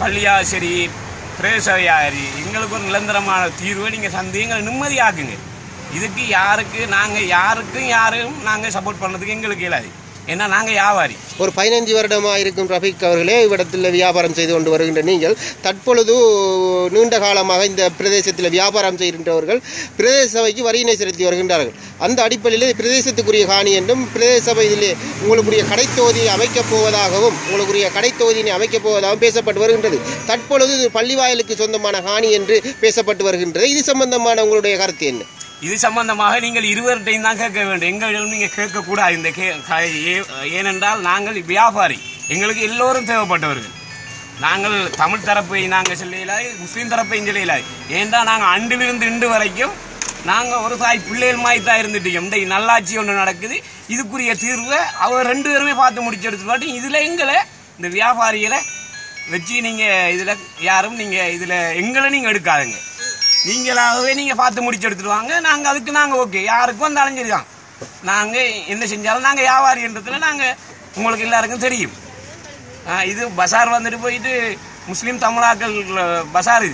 பள்ளியாசரி பிரேசவையாரி எங்களுக்கு ஒரு நிரந்தரமான தீர்வை நீங்கள் எங்களை நிம்மதியாக்குங்க. இதுக்கு யாரும் நாங்கள் சப்போர்ட் பண்ணுறதுக்கு எங்களுக்கு இயலாது. ஏன்னா நாங்கள் வியாபாரி.
ஒரு 15 வருடமாக இருக்கும் ரஃபீக் அவர்களே இவ்விடத்தில் வியாபாரம் செய்து கொண்டு வருகின்ற நீங்கள் தற்பொழுது நீண்ட காலமாக இந்த பிரதேசத்தில் வியாபாரம் செய்கின்றவர்கள் பிரதேச சபைக்கு வரியினை செலுத்தி வருகின்றார்கள். அந்த அடிப்படையில் பிரதேசத்துக்குரிய காணி என்றும் பிரதேச சபையிலே உங்களுக்குரிய கடைத்தொகுதியை அமைக்கப் போவதாகவும் பேசப்பட்டு வருகின்றது. தற்பொழுது பள்ளிவாயலுக்கு சொந்தமான காணி என்று பேசப்பட்டு வருகின்றது. இது சம்பந்தமான உங்களுடைய கருத்து என்ன?
இது சம்பந்தமாக நீங்கள் இருவர்கிட்டையும் தான் கேட்க வேண்டும். எங்களிடம் நீங்கள் கேட்கக்கூடாது. இந்த ஏனென்றால் நாங்கள் வியாபாரி, எங்களுக்கு எல்லோரும் தேவைப்பட்டவர்கள். நாங்கள் தமிழ் தரப்பை நாங்கள் சொல்லலாது, முஸ்லீம் தரப்பையும் சொல்லலாது. ஏன்டா நாங்கள் அன்றிலிருந்து இன்று வரைக்கும் நாங்கள் ஒரு தாய் பிள்ளைகள் மாதிரி தான் இருந்துட்டோம். இந்த நல்லாட்சி ஒன்று நடக்குது. இதுக்குரிய தீர்வை அவர் 2 பேருமே பார்த்து முடிச்சு எடுத்துட்டு இதில் எங்களை இந்த வியாபாரிகளை வச்சு நீங்கள் இதில் யாரும் நீங்கள் இதில் எங்களை நீங்கள் எடுக்காதுங்க. நீங்களாகவே நீங்கள் பார்த்து முடிச்சு எடுத்துடுவாங்க. நாங்கள் நாங்கள் ஓகே, யாருக்கும் வந்தாலும் சரி தான். நாங்கள் என்ன செஞ்சாலும் நாங்கள் வியாபாரின்றதுல நாங்கள் உங்களுக்கு எல்லாருக்கும் தெரியும். இது பசார் வந்துட்டு போயிட்டு முஸ்லீம் தமிழாக்கள் பசார்.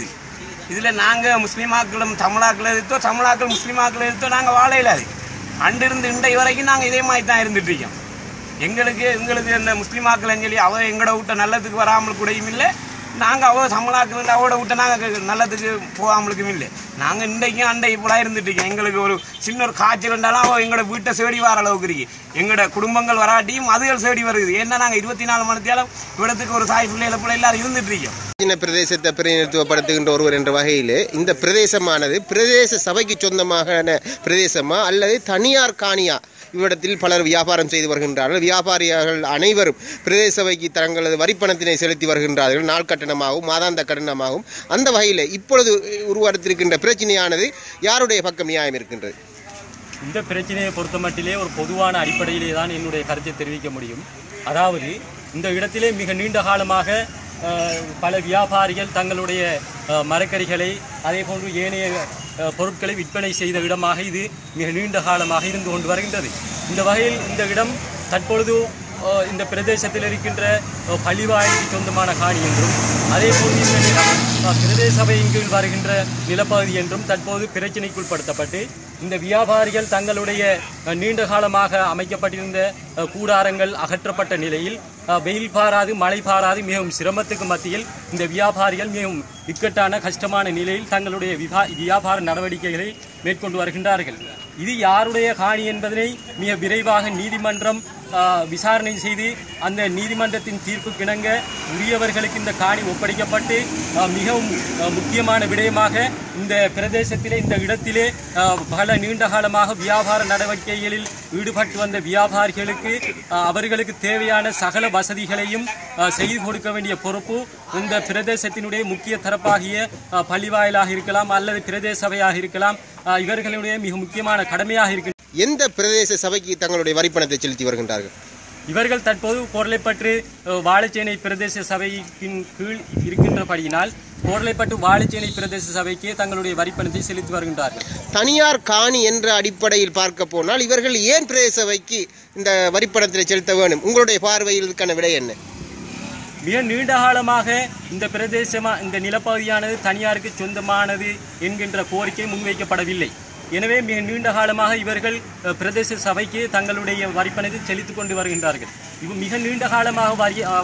இதில் நாங்கள் முஸ்லீமாக்களும் தமிழாக்கள் எடுத்தோம், தமிழாக்கள் முஸ்லீமாக்கள் எடுத்தோம். நாங்கள் வாழையிலாது அண்டிருந்து இன்றை வரைக்கும் நாங்கள் இதே மாதிரி தான் இருந்துட்டு இருக்கோம். எங்களுக்கு இந்த முஸ்லீமாக்கள் சொல்லி அவ எங்களோட விட்ட நல்லதுக்கு வராமல் கூடயும் இல்லை, நாங்கள் அவ தமிழாக்கள் அவட விட்ட நாங்கள் நல்லதுக்கு போகாமலுக்கும் இல்லை. நாங்கள் இன்றைக்கும் அண்டை இப்போலாம் இருந்துட்டு இருக்கோம். எங்களுக்கு ஒரு சின்ன ஒரு காய்ச்சல் இருந்தாலும் அவள் எங்களோட வீட்டை சேடி வர அளவுக்கு இருக்கு. எங்களோட குடும்பங்கள் வராட்டியும் அதுகள் சேடி வருது. ஏன்னா நாங்கள் 24 மணித்தாலும் இடத்துக்கு ஒரு தாய் பிள்ளைகளை போல எல்லாரும் இருந்துட்டு இருக்கோம்.
சின்ன பிரதேசத்தை பிரதிநிதித்துவப்படுத்துகின்ற ஒருவர் என்ற வகையில் இந்த பிரதேசமானது பிரதேச சபைக்கு சொந்தமான பிரதேசமா அல்லது தனியார் காணியா? இவ்விடத்தில் பலர் வியாபாரம் செய்து வருகின்றார்கள். வியாபாரிகள் அனைவரும் பிரதேச சபைக்கு தங்களது வரிப்பணத்தினை செலுத்தி வருகின்றார்கள், நாள் கட்டணமாகவும் மாதாந்த கட்டணமாகவும். அந்த வகையில் இப்பொழுது உருவாடுத்திருக்கின்ற பிரச்சனையானது யாருடைய பக்கம் நியாயம் இருக்கின்றது?
இந்த பிரச்சனையை பொறுத்த மட்டிலே ஒரு பொதுவான அடிப்படையிலே தான் என்னுடைய கருத்தை தெரிவிக்க முடியும். அதாவது இந்த இடத்திலே மிக நீண்ட காலமாக பல வியாபாரிகள் தங்களுடைய மரக்கறிகளை அதே போன்று ஏனைய பொருட்களை விற்பனை செய்த இடமாக இது மிக நீண்ட காலமாக இருந்து கொண்டு வருகின்றது. இந்த வகையில் இந்த இடம் தற்பொழுது இந்த பிரதேசத்தில் இருக்கின்ற பள்ளிவாயலுக்கு சொந்தமான காணி என்றும் அதே போன்று இந்த நிலம் பிரதேச சபையின் கீழ் வருகின்ற நிலப்பகுதி என்றும் தற்போது பிரச்சினைக்குட்படுத்தப்பட்டு இந்த வியாபாரிகள் தங்களுடைய நீண்ட காலமாக அமைக்கப்பட்டிருந்த கூடாரங்கள் அகற்றப்பட்ட நிலையில் வெயில் பாராது மழை பாராது மிகவும் சிரமத்துக்கு மத்தியில் இந்த வியாபாரிகள் மிகவும் இக்கட்டான கஷ்டமான நிலையில் தங்களுடைய வியாபார நடவடிக்கைகளை மேற்கொண்டு வருகின்றார்கள். இது யாருடைய காணி என்பதனை மிக விரைவாக நீதிமன்றம் விசாரணை செய்து அந்த நீதிமன்றத்தின் தீர்ப்புக்கிணங்க உரியவர்களுக்கு இந்த காணி ஒப்படைக்கப்பட்டு மிகவும் முக்கியமான விடயமாக இந்த பிரதேசத்திலே இந்த இடத்திலே பல நீண்ட காலமாக வியாபார நடவடிக்கைகளில் ஈடுபட்டு வந்த வியாபாரிகளுக்கு அவர்களுக்கு தேவையான சகல வசதிகளையும் செய்து கொடுக்க வேண்டிய பொறுப்பு இந்த பிரதேசத்தினுடைய முக்கிய தரப்பாகிய பள்ளிவாயிலாக இருக்கலாம் அல்லது பிரதேச சபையாக இருக்கலாம், இவர்களுடைய மிக முக்கியமான கடமையாக இருக்கு.
எந்த பிரதேச சபைக்கு தங்களுடைய வரிப்பணத்தை செலுத்தி வருகின்றார்கள்?
இவர்கள் தற்போது கோர்லைப்பற்று வாழைச்சேனை பிரதேச சபையின் கீழ் இருக்கின்றபடியினால் கோர்லைப்பற்று வாழைச்சேனை பிரதேச சபைக்கு தங்களுடைய வரிப்பணத்தை செலுத்தி வருகின்றார்கள்.
தனியார் காணி என்ற அடிப்படையில் பார்க்க போனால் இவர்கள் ஏன் பிரதேச சபைக்கு இந்த வரிப்பணத்தை செலுத்த வேண்டும்? உங்களுடைய பார்வையில் இதுக்கான விடை என்ன?
மிக நீண்ட காலமாக இந்த நிலப்பகுதியானது தனியாருக்கு சொந்தமானது என்கின்ற கோரிக்கை முன்வைக்கப்படவில்லை. எனவே மிக நீண்ட காலமாக இவர்கள் பிரதேச சபைக்கு தங்களுடைய வரிப்பணத்தை செலுத்திக் கொண்டு வருகின்றார்கள். இது மிக நீண்ட காலமாக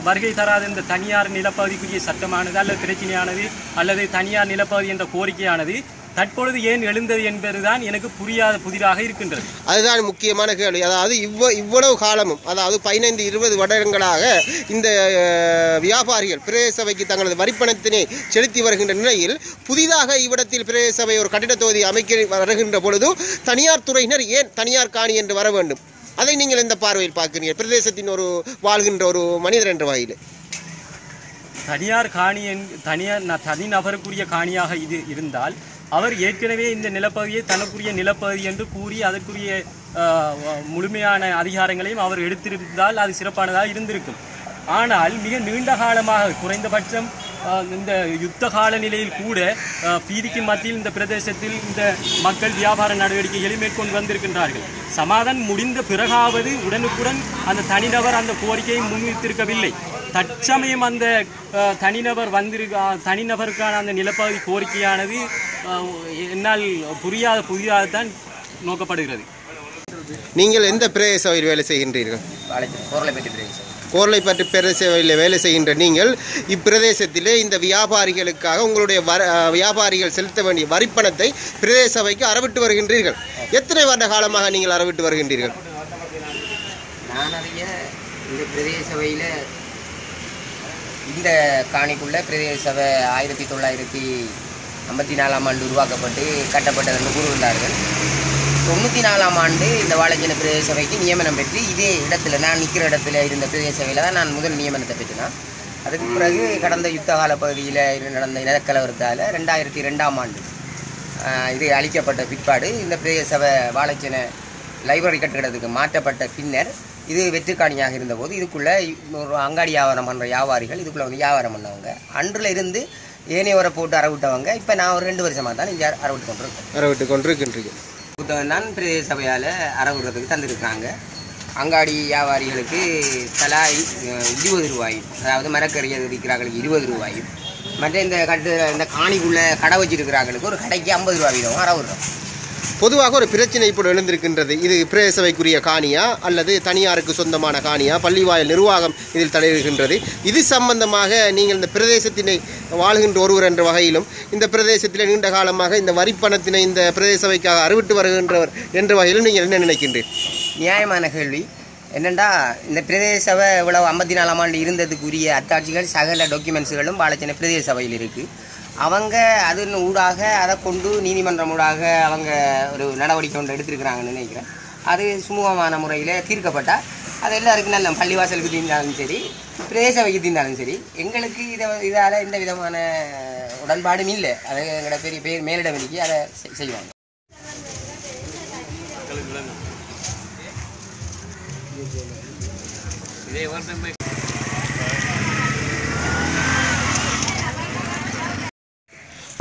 வருகை தராத இந்த தனியார் நிலப்பகுதிக்குரிய சட்டமானது அல்லது பிரச்சனையானது அல்லது தனியார் நிலப்பகுதி என்ற கோரிக்கையானது தற்பொழுது ஏன் எழுந்தது என்பதுதான் எனக்கு புரியாத புதிராக இருக்கின்றது.
அதுதான் முக்கியமான கேள்வி. அதாவது இவ்வளவு காலமும், அதாவது 15-20 வருடங்களாக இந்த வியாபாரிகள் பிரதேச சபைக்கு தங்களது வரிப்பணத்தினை செலுத்தி வருகின்ற நிலையில் புதிதாக இவ்விடத்தில் பிரதேச சபை ஒரு கட்டிட தொகுதி அமைக்க வருகின்ற பொழுது தனியார் துறையினர் ஏன் தனியார் காணி என்று வர வேண்டும்? அதை நீங்கள் எந்த பார்வையில் பார்க்கிறீர்கள்? பிரதேசத்தின் ஒரு வாழ்கின்ற ஒரு மனிதர் என்ற வகையில்
தனியார் காணி தனிநபருக்குரிய காணியாக இது இருந்தால் அவர் ஏற்கனவே இந்த நிலப்பகுதியை தனக்குரிய நிலப்பகுதி என்று கூறி அதற்குரிய முழுமையான அதிகாரங்களையும் அவர் எடுத்திருந்தால் அது சிறப்பானதாக இருந்திருக்கும். ஆனால் மிக நீண்ட காலமாக குறைந்தபட்சம் இந்த யுத்த கால நிலையில் கூட பீதிக்கு மத்தியில் இந்த பிரதேசத்தில் இந்த மக்கள் வியாபார நடவடிக்கைகளை மேற்கொண்டு வந்திருக்கின்றார்கள். சமாதானம் முடிந்த பிறகாவது உடனுக்குடன் அந்த தனிநபர் அந்த கோரிக்கையை முன்வைத்திருக்கவில்லை. தற்சமயம் அந்த தனிநபருக்கான அந்த நிலப்பகுதி கோரிக்கையானது என்னால் புதிதாகத்தான் நோக்கப்படுகிறது.
நீங்கள் எந்த பிரதேச சபையில் வேலை செய்கின்றீர்கள்? கோர்லைப்பற்று பிரதேச சபையில் வேலை செய்கின்ற நீங்கள் இப்பிரதேசத்திலே இந்த வியாபாரிகளுக்காக உங்களுடைய வியாபாரிகள் செலுத்த வேண்டிய வரிப்பணத்தை பிரதேச சபைக்கு அறவிட்டு வருகின்றீர்கள். எத்தனை வருட காலமாக நீங்கள் அறவிட்டு வருகின்றீர்கள்?
நான் இந்த பிரதேச சபையில் இந்த காணிக்குள்ள பிரதேச சபை 1954ஆம் ஆண்டு உருவாக்கப்பட்டு கட்டப்பட்டதென்று கூறுகின்றார்கள். 94ஆம் ஆண்டு இந்த வாழைச்சேனை பிரதேச சபைக்கு நியமனம் பெற்று இதே இடத்துல நான் நிற்கிற இடத்துல இருந்த பிரதேச சபையில் தான் நான் முதல் நியமனத்தை பெற்றினேன். அதுக்கு பிறகு கடந்த யுத்த கால பகுதியில் நடந்த இனக்கலவரத்தால் 2002ஆம் ஆண்டு இது அளிக்கப்பட்ட பிற்பாடு இந்த பிரதேச சபை வாழைச்சேனை லைப்ரரி கட்டிடத்துக்கு மாற்றப்பட்ட பின்னர் இது வெற்றுக்காணியாக இருந்தபோது இதுக்குள்ளே ஒரு அங்காடி வியாபாரம் பண்ணுற வியாபாரிகள் இதுக்குள்ளே வந்து வியாபாரம் பண்ணவங்க அன்றில் இருந்து ஏனையோரை போட்டு அறவிட்டவங்க. இப்போ நான் ஒரு 2 வருஷமாக தான் இங்கே அறவிட்டு கொண்டிருக்கின்றீங்க. புத்தகம் தான் பிரதேச சபையால் அறவிடுறதுக்கு தந்துருக்காங்க. அங்காடி வியாபாரிகளுக்கு தலா 20 ரூபாயும், அதாவது மரக்கறியை விற்கிறார்களுக்கு 20 ரூபாயும், மற்ற இந்த காணிக்குள்ளே கடை வச்சிருக்கிறார்களுக்கு ஒரு கடைக்கு 50 ரூபா வீதம் அறவிடுறோம்.
பொதுவாக ஒரு பிரச்சனை இப்போ எழுந்திருக்கின்றது. இது பிரதேச சபைக்குரிய காணியா அல்லது தனியாருக்கு சொந்தமான காணியா? பள்ளிவாயல் நிர்வாகம் இதில் தலையிடுகின்றது. இது சம்பந்தமாக நீங்கள் இந்த பிரதேசத்தினை வாழ்கின்ற ஒருவர் என்ற வகையிலும் இந்த பிரதேசத்தில் நீண்ட காலமாக இந்த வரிப்பணத்தினை இந்த பிரதேச சபைக்காக அறவிட்டு வருகின்றவர் என்ற வகையிலும் நீங்கள் என்ன நினைக்கின்றீர்கள்?
நியாயமான கேள்வி. என்னென்னா இந்த பிரதேச சபை இவ்வளவு 54ஆம் ஆண்டு இருந்ததுக்குரிய அத்தாட்சிகள் சகல டாக்குமெண்ட்ஸுகளும் வாழைச்சேனை பிரதேச சபையில் இருக்குது. அவங்க அதன் ஊடாக அதை கொண்டு நீதிமன்றம் ஊடாக அவங்க ஒரு நடவடிக்கை ஒன்று எடுத்திருக்கிறாங்கன்னு நினைக்கிறேன். அது சுமூகமான முறையில் தீர்க்கப்பட்டால் அது எல்லாருக்கும் நல்ல பள்ளிவாசலுக்கு தீர்ந்தாலும் சரி பிரதேச சபைக்கு தீர்ந்தாலும் சரி எங்களுக்கு இதால் எந்த விதமான உடன்பாடும் இல்லை. அதை எங்களோட பெரிய மேலிடவெளிக்கு அதை செய்வாங்க.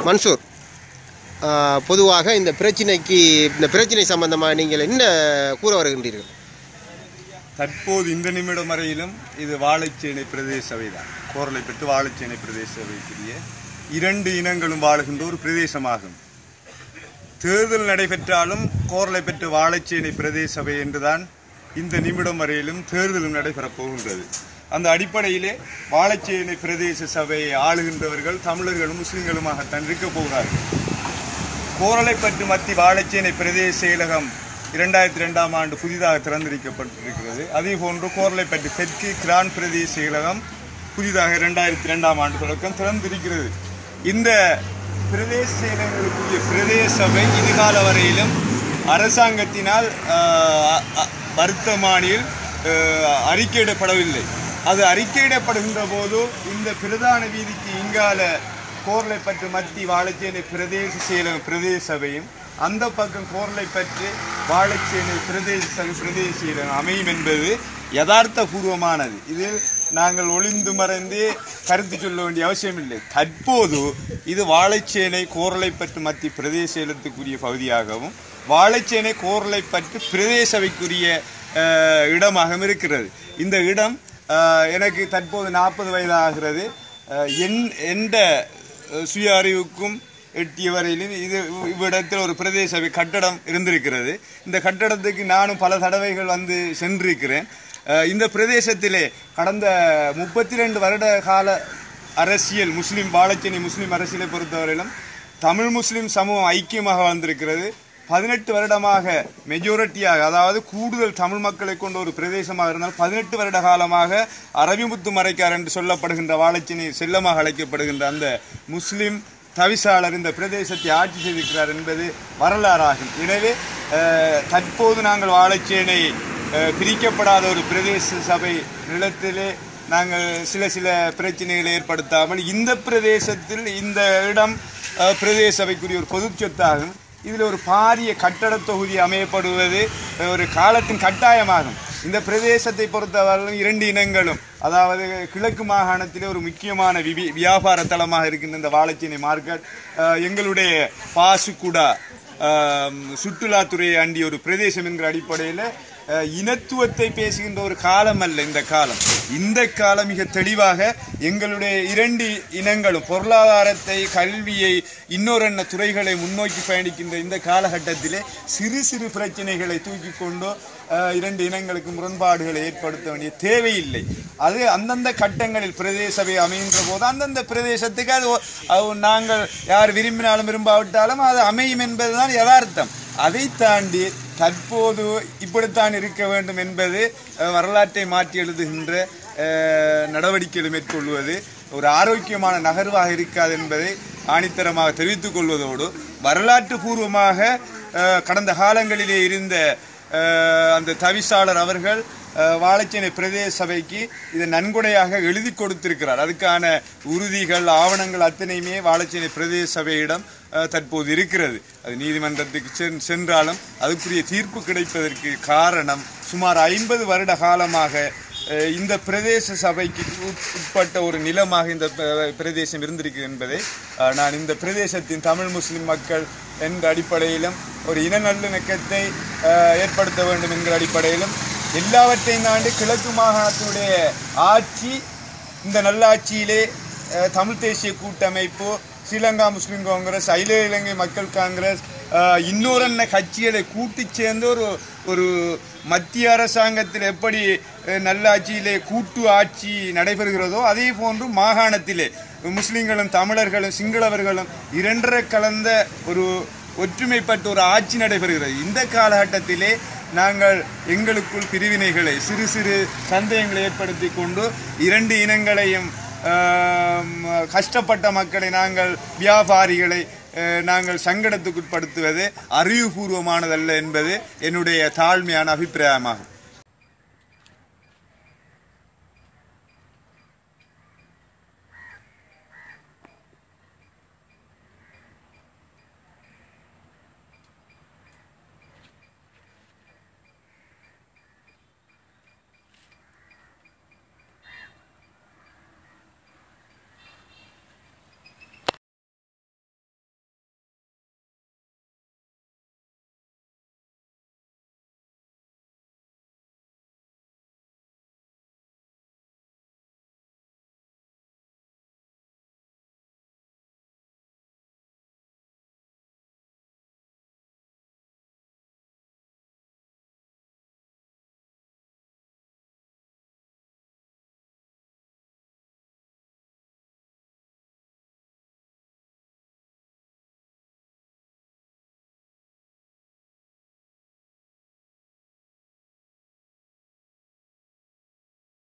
மன்சூர், பொதுவாக இந்த பிரச்சனை சம்பந்தமாக நீங்கள் என்ன கூற வருகின்றீர்கள்?
தற்போது இந்த நிமிடம் வரையிலும் இது வாழைச்சேனை பிரதேச சபை தான். கோர்லைப்பற்று வாழைச்சேனை பிரதேச சபைக்குரிய 2 இனங்களும் வாழுகின்ற ஒரு பிரதேசமாகும். தேர்தல் நடைபெற்றாலும் கோர்லைப்பற்று வாழைச்சேனை பிரதேச சபை என்றுதான் இந்த நிமிடம் வரையிலும் தேர்தலும் நடைபெறப் போகின்றது. அந்த அடிப்படையிலே வாழைச்சேனை பிரதேச சபையை ஆளுகின்றவர்கள் தமிழர்களும் முஸ்லிம்களுமாகத்தான் இருக்கப் போகிறார்கள். கோரளைப்பற்று மத்தி வாழைச்சேனை பிரதேச செயலகம் 2002ஆம் ஆண்டு புதிதாக திறந்திருக்கப்பட்டிருக்கிறது. அதே போன்று கோர்லைப்பட்டி தெற்கு கிரான் பிரதேச செயலகம் புதிதாக 2002ஆம் ஆண்டு தொடக்கம் திறந்திருக்கிறது. இந்த பிரதேச செயலகங்களுக்குரிய பிரதேச சபை இதுகால வரையிலும் அரசாங்கத்தினால் வர்த்தமானியில் அறிக்கையிடப்படவில்லை. அது அறிக்கையிடப்படுகின்ற போது இந்த பிரதான வீதிக்கு இங்கால கோர்லைப்பற்று மத்தி வாழைச்சேனை பிரதேச செயலகம் பிரதேச சபையும் அந்த பக்கம் கோர்லைப்பற்று வாழைச்சேனை பிரதேச செயலகம் அமையும் என்பது யதார்த்த பூர்வமானது. இதில் நாங்கள் ஒளிந்து மறைந்து கருத்து சொல்ல வேண்டிய அவசியமில்லை. தற்போது இது வாழைச்சேனை கோர்லைப்பற்று மத்தி பிரதேச செயலகத்துக்குரிய பகுதியாகவும் வாழைச்சேனை கோர்லைப்பற்று பிரதேச சபைக்குரிய இடமாகவும் இருக்கிறது. இந்த இடம் எனக்கு தற்போது 40 வயது ஆகிறது. எந்த சுய அறிவுக்கும் எட்டிய வரையிலும் இவ்விடத்தில் ஒரு பிரதேச சபை கட்டடம் இருந்திருக்கிறது. இந்த கட்டடத்துக்கு நானும் பல தடவைகள் வந்து சென்றிருக்கிறேன். இந்த பிரதேசத்திலே கடந்த 32 வருட கால அரசியல் வாழைச்சேனை முஸ்லீம் அரசியலை பொறுத்தவரையிலும் தமிழ் முஸ்லீம் சமூகம் ஐக்கியமாக வந்திருக்கிறது. 18 வருடமாக மெஜாரிட்டியாக, அதாவது கூடுதல் தமிழ் மக்களை கொண்ட ஒரு பிரதேசமாக இருந்தால் 18 வருட காலமாக அரபிமுத்து மறைக்கார் என்று சொல்லப்படுகின்ற வாழைச்சேனை செல்லமாக அழைக்கப்படுகின்ற அந்த முஸ்லீம் தவிசாளர் இந்த பிரதேசத்தை ஆட்சி செய்திருக்கிறார் என்பது வரலாறாகும். எனவே தற்போது நாங்கள் வாழைச்சேனை பிரிக்கப்படாத ஒரு பிரதேச சபை நிலத்திலே நாங்கள் சில பிரச்சனைகளை ஏற்படுத்தாமல் இந்த பிரதேசத்தில் இந்த இடம் பிரதேச சபைக்குரிய ஒரு பொது சொத்தாகும். இதில் ஒரு பாரிய கட்டட தொகுதி அமையப்படுவது ஒரு காலத்தின் கட்டாயமாகும். இந்த பிரதேசத்தை பொறுத்தவரையிலும் 2 இனங்களும், அதாவது கிழக்கு மாகாணத்திலே ஒரு முக்கியமான வியாபார தளமாக இருக்கின்ற இந்த வாழைச்சேனை மார்க்கெட் எங்களுடைய பாசுக்குடா சுற்றுலாத்துறையை அண்டிய ஒரு பிரதேசம் என்கிற அடிப்படையில் இனத்துவத்தை பேசுகின்ற ஒரு காலம் அல்ல இந்த காலம். இந்த காலம் மிக தெளிவாக எங்களுடைய 2 இனங்களும் பொருளாதாரத்தை, கல்வியை, இன்னொரு துறைகளை முன்னோக்கி பயணிக்கின்ற இந்த காலகட்டத்திலே சிறு பிரச்சனைகளை தூக்கி கொண்டு 2 இனங்களுக்கு முரண்பாடுகளை ஏற்படுத்த வேண்டிய தேவையில்லை. அது அந்தந்த கட்டங்களில் பிரதேச சபை அமைகின்ற போது அந்தந்த பிரதேசத்துக்கு அது நாங்கள் யார் விரும்பினாலும் விரும்பாவிட்டாலும் அது அமையும் என்பதுதான் யதார்த்தம். அதை தாண்டி தற்போது இப்படித்தான் இருக்க வேண்டும் என்பது வரலாற்றை மாற்றி எழுதுகின்ற நடவடிக்கைகளை மேற்கொள்வது ஒரு ஆரோக்கியமான நகர்வாக இருக்காது என்பதை ஆணித்தரமாக தெரிவித்துக் கொள்வதோடு, வரலாற்று பூர்வமாக கடந்த காலங்களிலே இருந்த அந்த தவிசாளர் அவர்கள் வாழைச்சேனை பிரதேச சபைக்கு இதை நன்கொடையாக எழுதி கொடுத்திருக்கிறார். அதுக்கான உறுதிகள், ஆவணங்கள் அத்தனையுமே வாழைச்சேனை பிரதேச சபையிடம் தற்போது இருக்கிறது. அது நீதிமன்றத்துக்கு சென்றாலும் அதுக்குரிய தீர்ப்பு கிடைப்பதற்கு காரணம் சுமார் 50 வருட காலமாக இந்த பிரதேச சபைக்கு உட்பட்ட ஒரு நிலமாக இந்த பிரதேசம் இருந்திருக்கு என்பதை நான் இந்த பிரதேசத்தின் தமிழ் முஸ்லிம் மக்கள் என்ற அடிப்படையிலும் ஒரு இன நல்லிணக்கத்தை ஏற்படுத்த வேண்டும் என்கிற அடிப்படையிலும் எல்லாவற்றையும் தாண்டி கிழக்கு மாகாணத்தினுடைய ஆட்சி, இந்த நல்லாட்சியிலே தமிழ் தேசிய கூட்டமைப்பு, ஸ்ரீலங்கா முஸ்லீம் காங்கிரஸ், அகில இலங்கை மக்கள் காங்கிரஸ், இன்னொரு கட்சிகளை கூட்டி சேர்ந்து ஒரு மத்திய அரசாங்கத்தில் எப்படி நல்லாட்சியிலே கூட்டு ஆட்சி நடைபெறுகிறதோ அதே போன்று மாகாணத்திலே முஸ்லீம்களும் தமிழர்களும் சிங்களவர்களும் 2 கலந்த ஒரு ஒற்றுமைப்பட்ட ஒரு ஆட்சி நடைபெறுகிறது. இந்த காலகட்டத்திலே நாங்கள் எங்களுக்குள் பிரிவினைகளை, சிறு சந்தேகங்களை ஏற்படுத்தி கொண்டு 2 இனங்களையும் கஷ்டப்பட்ட மக்களை, நாங்கள் வியாபாரிகளை நாங்கள் சங்கடத்துக்குட்படுத்துவது அறிவுபூர்வமானதல்ல என்பது என்னுடைய தாழ்மையான அபிப்பிராயமாகும்.